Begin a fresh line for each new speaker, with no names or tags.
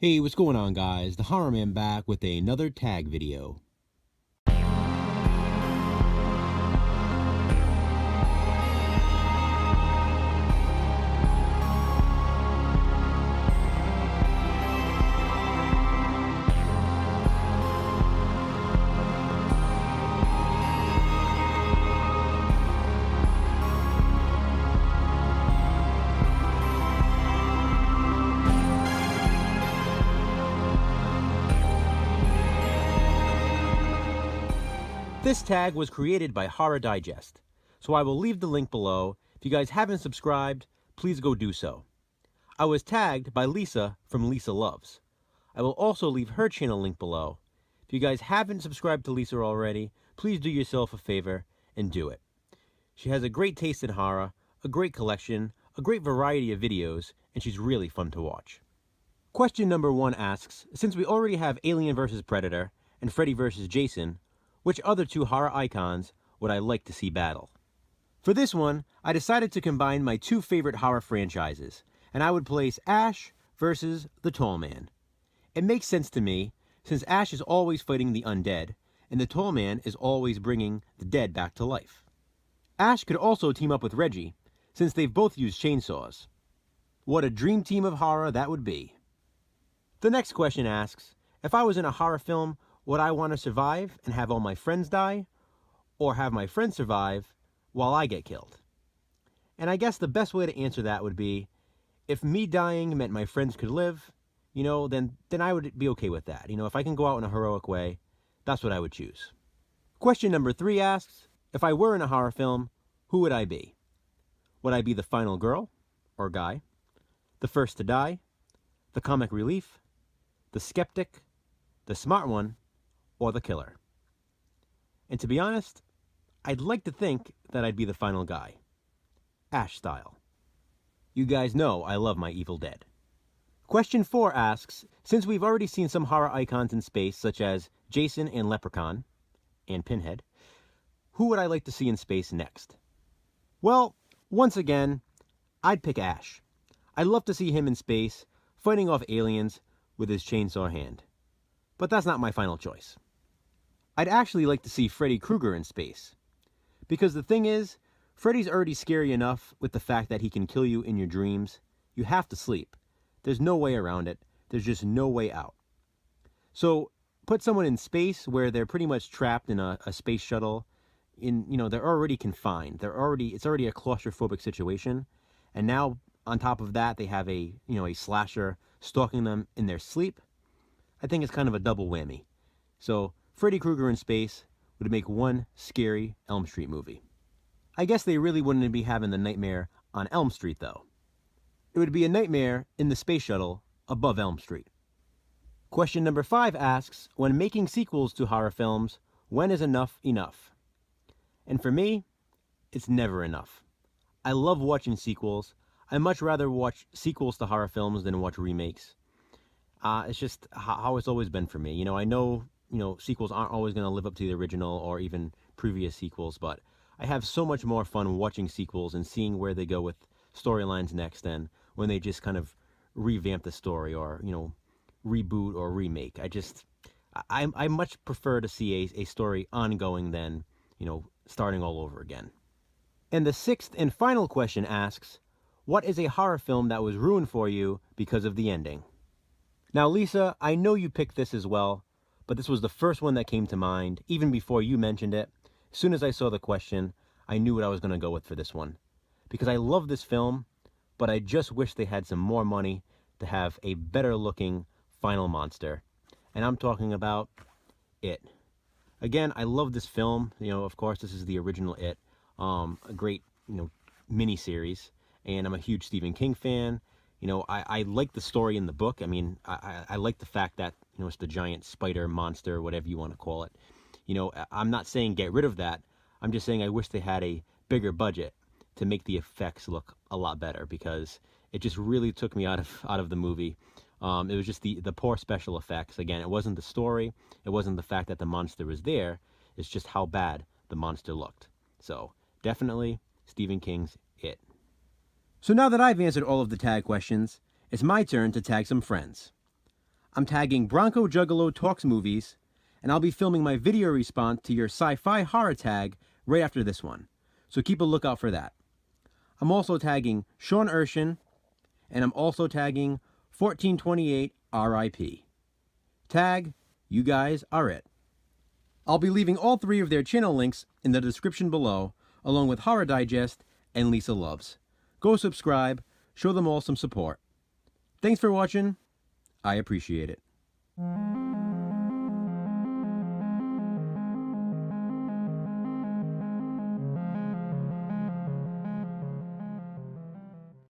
Hey, what's going on, guys? The Horror Man back with another tag video. This tag was created by HoRRoRdIgEsT, so I will leave the link below. If you guys haven't subscribed, please go do so. I was tagged by Lisa from Lisa Loves. I will also leave her channel link below. If you guys haven't subscribed to Lisa already, please do yourself a favor and do it. She has a great taste in horror, a great collection, a great variety of videos, and she's really fun to watch. Question number 1 asks, since we already have Alien vs. Predator and Freddy vs. Jason, which other two horror icons would I like to see battle? For this one, I decided to combine my two favorite horror franchises, and I would place Ash versus the Tall Man. It makes sense to me, since Ash is always fighting the undead, and the Tall Man is always bringing the dead back to life. Ash could also team up with Reggie, since they've both used chainsaws. What a dream team of horror that would be. The next question asks, if I was in a horror film, would I want to survive and have all my friends die, or have my friends survive while I get killed? And I guess the best way to answer that would be, if me dying meant my friends could live, then I would be okay with that. If I can go out in a heroic way, that's what I would choose. Question number 3 asks, if I were in a horror film, who would I be? Would I be the final girl, or guy, the first to die, the comic relief, the skeptic, the smart one, or the killer? And to be honest, I'd like to think that I'd be the final guy. Ash style. You guys know I love my Evil Dead. Question 4 asks, since we've already seen some horror icons in space such as Jason and Leprechaun, and Pinhead, who would I like to see in space next? Well, once again, I'd pick Ash. I'd love to see him in space, fighting off aliens with his chainsaw hand. But that's not my final choice. I'd actually like to see Freddy Krueger in space. Because the thing is, Freddy's already scary enough with the fact that he can kill you in your dreams. You have to sleep. There's no way around it. There's just no way out. So, put someone in space where they're pretty much trapped in a space shuttle. They're already confined. It's already a claustrophobic situation. And now, on top of that, they have a slasher stalking them in their sleep. I think it's kind of a double whammy. So, Freddy Krueger in space would make one scary Elm Street movie. I guess they really wouldn't be having the nightmare on Elm Street, though. It would be a nightmare in the space shuttle above Elm Street. Question number 5 asks, when making sequels to horror films, when is enough enough? And for me, it's never enough. I love watching sequels. I much rather watch sequels to horror films than watch remakes. It's just how it's always been for me. I know sequels aren't always going to live up to the original or even previous sequels, but I have so much more fun watching sequels and seeing where they go with storylines next than when they just kind of revamp the story or, reboot or remake. I much prefer to see a story ongoing than, starting all over again. And the 6th and final question asks, what is a horror film that was ruined for you because of the ending? Now, Lisa, I know you picked this as well, but this was the first one that came to mind, even before you mentioned it. As soon as I saw the question, I knew what I was going to go with for this one. Because I love this film, but I just wish they had some more money to have a better looking final monster. And I'm talking about It. Again, I love this film. Of course, this is the original It. A great, mini-series. And I'm a huge Stephen King fan. I like the story in the book. I like the fact that, it's the giant spider monster, whatever you want to call it. I'm not saying get rid of that. I'm just saying I wish they had a bigger budget to make the effects look a lot better, because it just really took me out of the movie. It was just the poor special effects. Again, it wasn't the story. It wasn't the fact that the monster was there. It's just how bad the monster looked. So, definitely Stephen King's It. So now that I've answered all of the tag questions, it's my turn to tag some friends. I'm tagging Bronco Juggalo Talks Movies, and I'll be filming my video response to your sci-fi horror tag right after this one. So keep a lookout for that. I'm also tagging Sean Urshan, and I'm also tagging 1428 RIP. Tag, you guys are it. I'll be leaving all 3 of their channel links in the description below, along with Horror Digest and Lisa Loves. Go subscribe, show them all some support. Thanks for watching. I appreciate it.